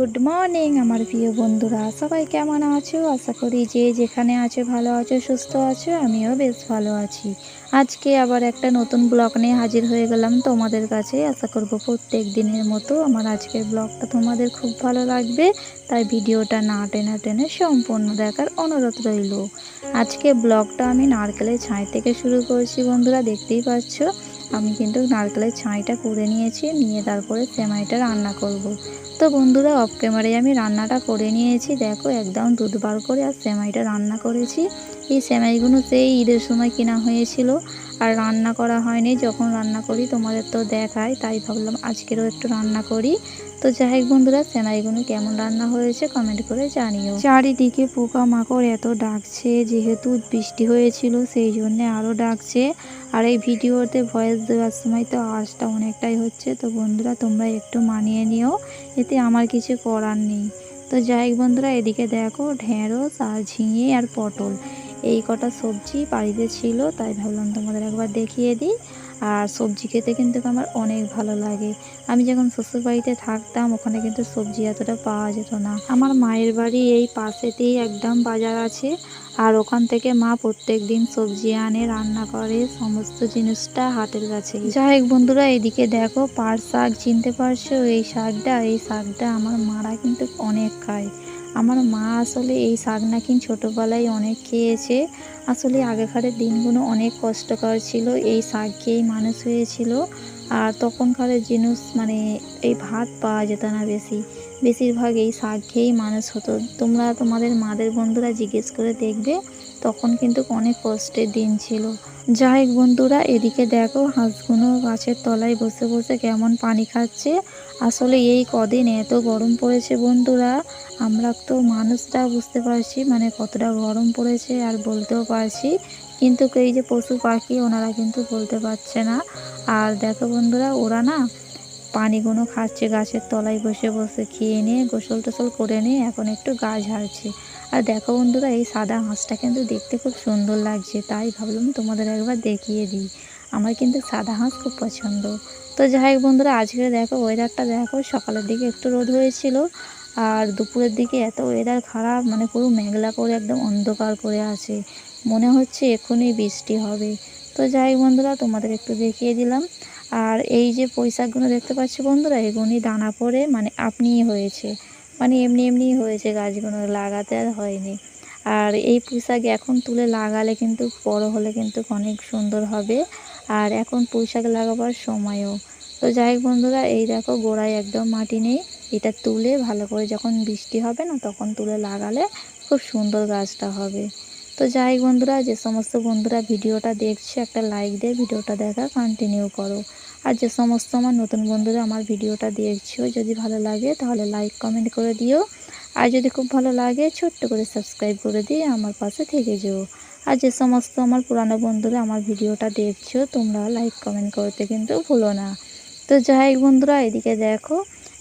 Good morning আমার প্রিয় বন্ধুরা, সবাই কেমন আছো? আশা করি যে যেখানে আছো ভালো আছো, সুস্থ আছো। আমিও বেশ ভালো আছি। আজকে আবার একটা নতুন ব্লগ নিয়ে হাজির হয়ে গেলাম তোমাদের কাছে। আশা করব প্রত্যেক দিনের মতো আমার আজকের ব্লগটা তোমাদের খুব ভালো লাগবে, তাই ভিডিওটা না টেনে টেনে সম্পূর্ণ দেখার অনুরোধ রইল। আজকে ব্লগটা আমি নারকেলের ছাই থেকে শুরু করছি বন্ধুরা, দেখতেই পাচ্ছ আমি কিন্তু নারকেলের ছাইটা করে নিয়েছি, নিয়ে তারপরে সেমাইটা রান্না করব। তো বন্ধুরা অফ ক্যামেরায় আমি রান্নাটা করে নিয়েছি, দেখো একদম দুধ বার করে আর সেমাইটা রান্না করেছি। এই সেমাইগুলো সেই ঈদের সময় কেনা হয়েছিল, আর রান্না করা হয়নি। যখন রান্না করি তোমাদের তো দেখায়, তাই ভাবলাম আজকেরও একটু রান্না করি। তো যাই হোক বন্ধুরা, সেমাইগুলো কেমন রান্না হয়েছে কমেন্ট করে জানিও। চারিদিকে পোকামাকড় এত ডাকছে, যেহেতু বৃষ্টি হয়েছিল সেই জন্যে আরও ডাকছে। আর এই ভিডিওতে ভয়েস দেওয়ার সময় তো আওয়াজটা অনেকটাই হচ্ছে, তো বন্ধুরা তোমরা একটু মানিয়ে নিও, এতে আমার কিছু করার নেই। তো যাই হোক বন্ধুরা, এদিকে দেখো ঢেঁড়স আর ঝিঙে আর পটল এই কটা সবজি বাড়িতে ছিল, তাই ভাবলাম তোমাদের একবার দেখিয়ে দিই। আর সবজি খেতে কিন্তু আমার অনেক ভালো লাগে। আমি যখন শ্বশুর বাড়িতে থাকতাম ওখানে কিন্তু সবজি এতটা পাওয়া যেত না। আমার মায়ের বাড়ি এই পাশেতেই একদম বাজার আছে, আর ওখান থেকে মা প্রত্যেক দিন সবজি আনে, রান্না করে, সমস্ত জিনিসটা হাতের কাছে। যাই হোক বন্ধুরা, এদিকে দেখো পাট শাক, চিনতে পারছো এই শাকটা আমার মারা কিন্তু অনেক খায়। আমার মা আসলে এই শাক নাকি ছোটোবেলায় অনেক খেয়েছে। আসলে আগেকারের দিনগুলো অনেক কষ্টকর ছিল, এই শাক খেয়েই মানুষ হয়েছিল। আর তখনকারের জিনিস মানে এই ভাত পাওয়া যেত না বেশিরভাগ এই শাক খেয়েই মানুষ হতো। তোমরা তোমাদের মাদের বন্ধুরা জিজ্ঞেস করে দেখবে, তখন কিন্তু অনেক কষ্টের দিন ছিল। যাই হোক বন্ধুরা, এদিকে দেখো হাঁসগুলো গাছের তলায় বসে বসে কেমন পানি খাচ্ছে। আসলে এই কদিন এত গরম পড়েছে বন্ধুরা, আমরা তো মানুষরা বুঝতে পারছি মানে কতটা গরম পড়েছে, আর বলতেও পারছি, কিন্তু এই যে পশু পাখি ওনারা কিন্তু বলতে পারছে না। আর দেখো বন্ধুরা, ওরা না পানিগুলো খাচ্ছে গাছের তলায় বসে বসে, খেয়ে নিয়ে গোসল টোসল করে নিয়ে এখন একটু গা ঝাড়ছে। আর দেখো বন্ধুরা, এই সাদা হাঁসটা কিন্তু দেখতে খুব সুন্দর লাগছে, তাই ভাবলাম তোমাদের একবার দেখিয়ে দিই। আমার কিন্তু সাদা হাঁস খুব পছন্দ। তো যাই হোক বন্ধুরা, আজকে দেখো ওয়েদারটা দেখো, সকালের দিকে একটু রোদ হয়েছিল, আর দুপুরের দিকে এত ওয়েদার খারাপ, মানে পুরো মেঘলা করে একদম অন্ধকার করে আছে, মনে হচ্ছে এক্ষুনি বৃষ্টি হবে। তো যাই হোক বন্ধুরা, তোমাদের একটু দেখিয়ে দিলাম। আর এই যে পুঁইশাকগুলো দেখতে পাচ্ছ বন্ধুরা, এগুলি দানা পড়ে মানে আপনিই হয়েছে, মানে এমনি হয়েছে, গাছগুলো লাগাতে আর হয়নি। আর এই পুঁইশাক এখন তুলে লাগালে কিন্তু বড় হলে কিন্তু অনেক সুন্দর হবে, আর এখন পুঁইশাক লাগাবার সময়ও। তো যাই হোক বন্ধুরা, এই দেখো গোড়ায় একদম মাটি নেই, এটা তুলে ভালো করে যখন বৃষ্টি হবে না তখন তুলে লাগালে খুব সুন্দর গাছটা হবে। তো যাই হোক বন্ধুরা, যে সমস্ত বন্ধুরা ভিডিওটা দেখছো একটা লাইক দিয়ে ভিডিওটা দেখা কন্টিনিউ করো। আর যে সমস্ত আমার নতুন বন্ধুরা আমার ভিডিওটা দেখছো, যদি ভালো লাগে তাহলে লাইক কমেন্ট করে দিও, আর যদি খুব ভালো লাগে ছোট্ট করে সাবস্ক্রাইব করে দিয়ে আমার পাশে থেকে যেও। আর যে সমস্ত আমার পুরানো বন্ধুরা আমার ভিডিওটা দেখছো, তোমরা লাইক কমেন্ট করতে কিন্তু ভুলো না। তো যাই হোক বন্ধুরা, এদিকে দেখো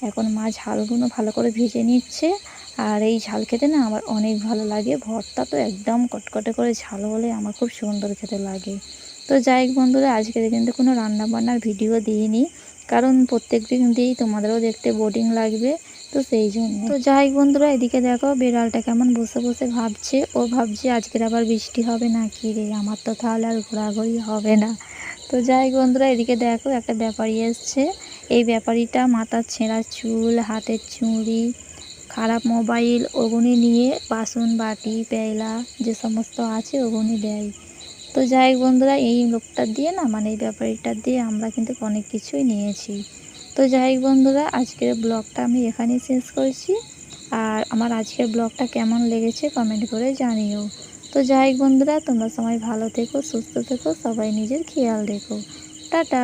এখন মা ঝালগুলো ভালো করে ভেজে নিচ্ছে, আর এই ঝাল খেতে না আমার অনেক ভালো লাগে। ভর্তা তো একদম কটকটে করে ঝাল হলে আমার খুব সুন্দর খেতে লাগে। তো যাই হোক বন্ধুরা, আজকে কিন্তু কোনো রান্নাবান্নার ভিডিও দিইনি, কারণ প্রত্যেক দিন দিই তোমাদেরও দেখতে বোরিং লাগবে, তো সেই জন্য। তো যাই হোক বন্ধুরা, এদিকে দেখো বিড়ালটা কেমন বসে বসে ভাবছে, ও ভাবছে আজকের আবার বৃষ্টি হবে না কি রে, আমার তো তাহলে আর ঘোরাঘুরি হবে না। তো যাই হোক বন্ধুরা, এদিকে দেখো একটা ব্যাপারী এসছে। এই ব্যাপারীটা মাথার ছেঁড়া চুল, হাতের চুড়ি, খারাপ মোবাইল ওগুনি নিয়ে বাসন বাটি পেয়লা যে সমস্ত আছে ওগুনি দেয়। তো যাই হোক বন্ধুরা, এই লোকটা দিয়ে না মানে এই ব্যাপারীটা দিয়ে আমরা কিন্তু অনেক কিছুই নিয়েছি। তো যাই হোক বন্ধুরা, আজকের ব্লগটা আমি এখানেই শেষ করছি, আর আমার আজকের ব্লগটা কেমন লেগেছে কমেন্ট করে জানিও। তো যাই হোক বন্ধুরা, তোমরা সবাই ভালো থেকো, সুস্থ থেকো, সবাই নিজের খেয়াল রেখো। টাটা।